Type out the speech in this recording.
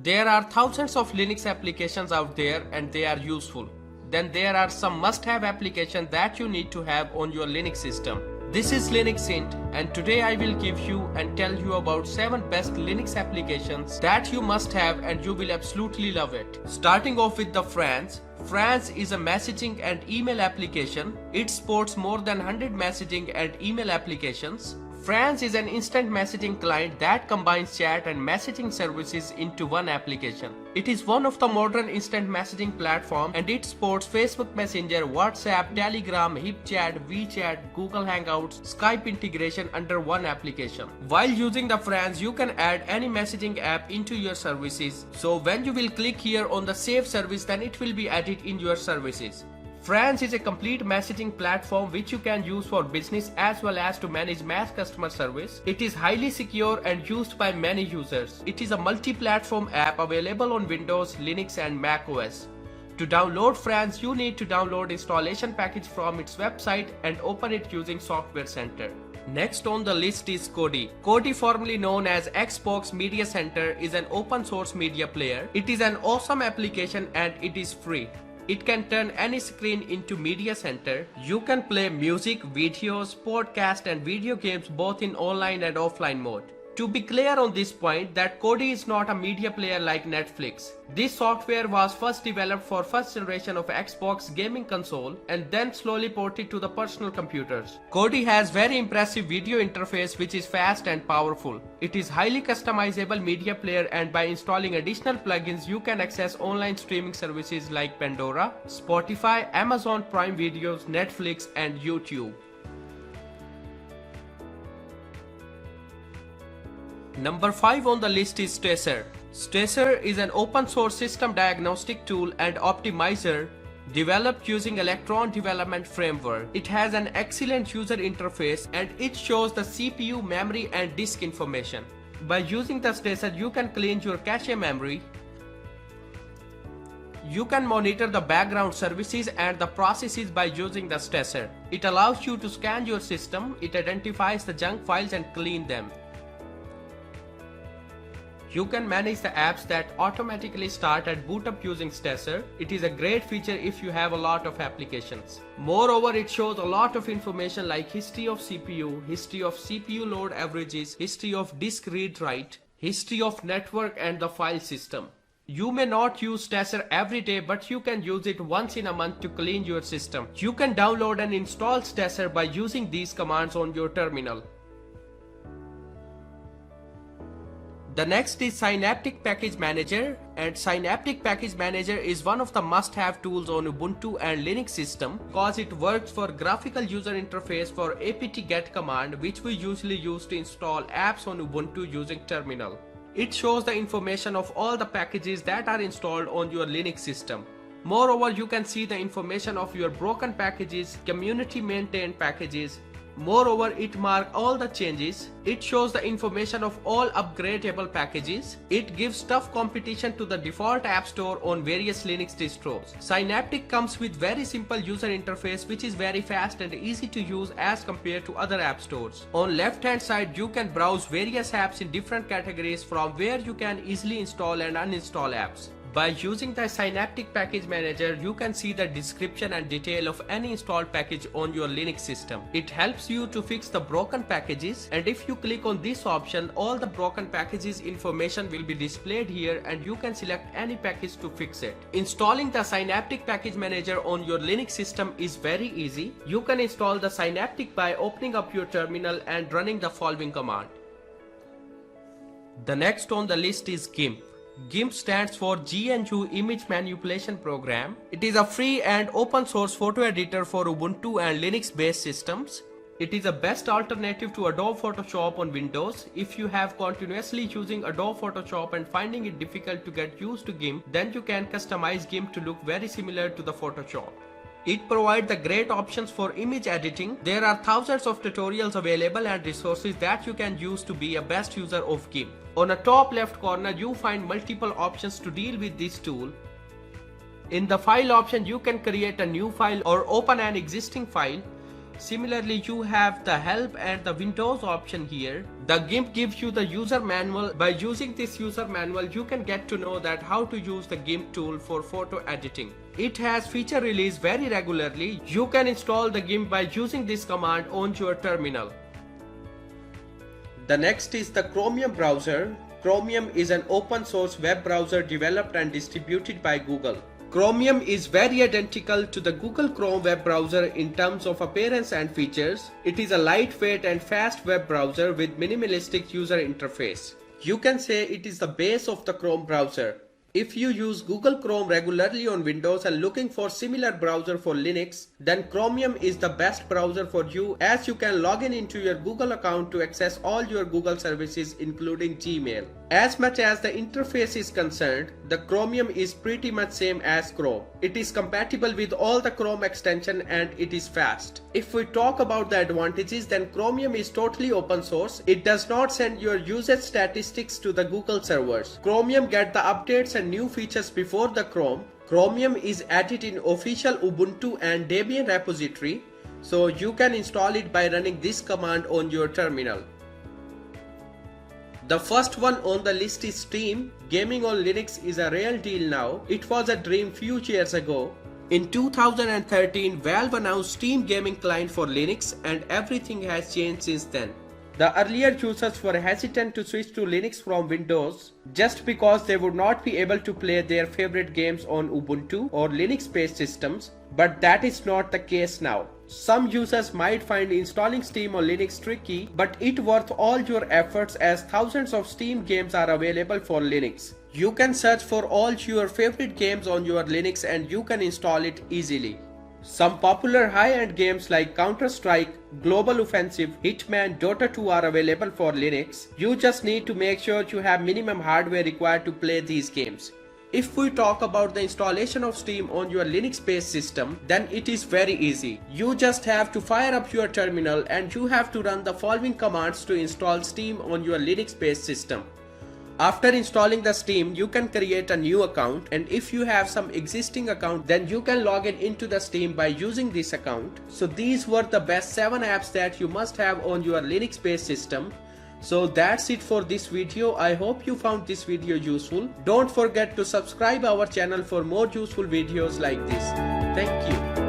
There are thousands of Linux applications out there and they are useful. Then there are some must-have applications that you need to have on your Linux system. This is Linux Int, and today I will give you and tell you about 7 best Linux applications that you must have and you will absolutely love it. Starting off with the Franz. Franz is a messaging and email application. It supports more than 100 messaging and email applications. Franz is an instant messaging client that combines chat and messaging services into one application. It is one of the modern instant messaging platforms and it supports Facebook Messenger, WhatsApp, Telegram, HipChat, WeChat, Google Hangouts, Skype integration under one application. While using the Franz, you can add any messaging app into your services. So when you will click here on the save service, then it will be added in your services. Franz is a complete messaging platform which you can use for business as well as to manage mass customer service. It is highly secure and used by many users. It is a multi-platform app available on Windows, Linux and Mac OS. To download Franz, you need to download installation package from its website and open it using Software Center. Next on the list is Kodi. Kodi, formerly known as Xbox Media Center, is an open source media player. It is an awesome application and it is free. It can turn any screen into media center. You can play music, videos, podcast and video games both in online and offline mode. To be clear on this point, that Kodi is not a media player like Netflix. This software was first developed for first generation of Xbox gaming console and then slowly ported to the personal computers. Kodi has very impressive video interface which is fast and powerful. It is highly customizable media player and by installing additional plugins you can access online streaming services like Pandora, Spotify, Amazon Prime Videos, Netflix and YouTube. Number 5 on the list is Stacer. Stacer is an open source system diagnostic tool and optimizer developed using Electron Development Framework. It has an excellent user interface and it shows the CPU, memory and disk information. By using the Stacer, you can clean your cache memory. You can monitor the background services and the processes by using the Stacer. It allows you to scan your system, it identifies the junk files and clean them. You can manage the apps that automatically start and boot up using Stacer. It is a great feature if you have a lot of applications. Moreover, it shows a lot of information like history of CPU load averages, history of disk read-write, history of network and the file system. You may not use Stacer every day, but you can use it once in a month to clean your system. You can download and install Stacer by using these commands on your terminal. The next is Synaptic Package Manager, and Synaptic Package Manager is one of the must-have tools on Ubuntu and Linux system because it works for graphical user interface for apt-get command which we usually use to install apps on Ubuntu using terminal. It shows the information of all the packages that are installed on your Linux system. Moreover, you can see the information of your broken packages, community maintained packages. Moreover, it marks all the changes. It shows the information of all upgradable packages. It gives tough competition to the default app store on various Linux distros. Synaptic comes with very simple user interface which is very fast and easy to use as compared to other app stores. On left hand side, you can browse various apps in different categories from where you can easily install and uninstall apps. By using the Synaptic Package Manager, you can see the description and detail of any installed package on your Linux system. It helps you to fix the broken packages, and if you click on this option, all the broken packages information will be displayed here and you can select any package to fix it. Installing the Synaptic Package Manager on your Linux system is very easy. You can install the Synaptic by opening up your terminal and running the following command. The next on the list is GIMP. GIMP stands for GNU Image Manipulation Program. It is a free and open source photo editor for Ubuntu and Linux based systems. It is a best alternative to Adobe Photoshop on Windows. If you have continuously using Adobe Photoshop and finding it difficult to get used to GIMP, then you can customize GIMP to look very similar to the Photoshop. It provides the great options for image editing. There are thousands of tutorials available and resources that you can use to be a best user of GIMP. On the top left corner, you find multiple options to deal with this tool. In the file option, you can create a new file or open an existing file. Similarly, you have the help and the Windows option here. The GIMP gives you the user manual. By using this user manual, you can get to know that how to use the GIMP tool for photo editing. It has feature release very regularly. You can install the GIMP by using this command on your terminal. The next is the Chromium browser. Chromium is an open source web browser developed and distributed by Google. Chromium is very identical to the Google Chrome web browser in terms of appearance and features. It is a lightweight and fast web browser with minimalistic user interface. You can say it is the base of the Chrome browser. If you use Google Chrome regularly on Windows and looking for similar browser for Linux, then Chromium is the best browser for you, as you can log in into your Google account to access all your Google services including Gmail. As much as the interface is concerned, the Chromium is pretty much same as Chrome. It is compatible with all the Chrome extension and it is fast. If we talk about the advantages, then Chromium is totally open source. It does not send your usage statistics to the Google servers. Chromium gets the updates and new features before the Chrome. Chromium is added in official Ubuntu and Debian repository, so you can install it by running this command on your terminal. The first one on the list is Steam. Gaming on Linux is a real deal now. It was a dream few years ago. In 2013, Valve announced Steam gaming client for Linux and everything has changed since then. The earlier users were hesitant to switch to Linux from Windows just because they would not be able to play their favorite games on Ubuntu or Linux-based systems, but that is not the case now. Some users might find installing Steam on Linux tricky, but it worth all your efforts as thousands of Steam games are available for Linux. You can search for all your favorite games on your Linux and you can install it easily. Some popular high-end games like Counter-Strike, Global Offensive, Hitman, Dota 2 are available for Linux. You just need to make sure you have minimum hardware required to play these games. If we talk about the installation of Steam on your Linux-based system, then it is very easy. You just have to fire up your terminal and you have to run the following commands to install Steam on your Linux-based system. After installing the Steam, you can create a new account, and if you have some existing account, then you can log in into the Steam by using this account. So these were the best 7 apps that you must have on your Linux-based system. So that's it for this video. I hope you found this video useful. Don't forget to subscribe our channel for more useful videos like this. Thank you.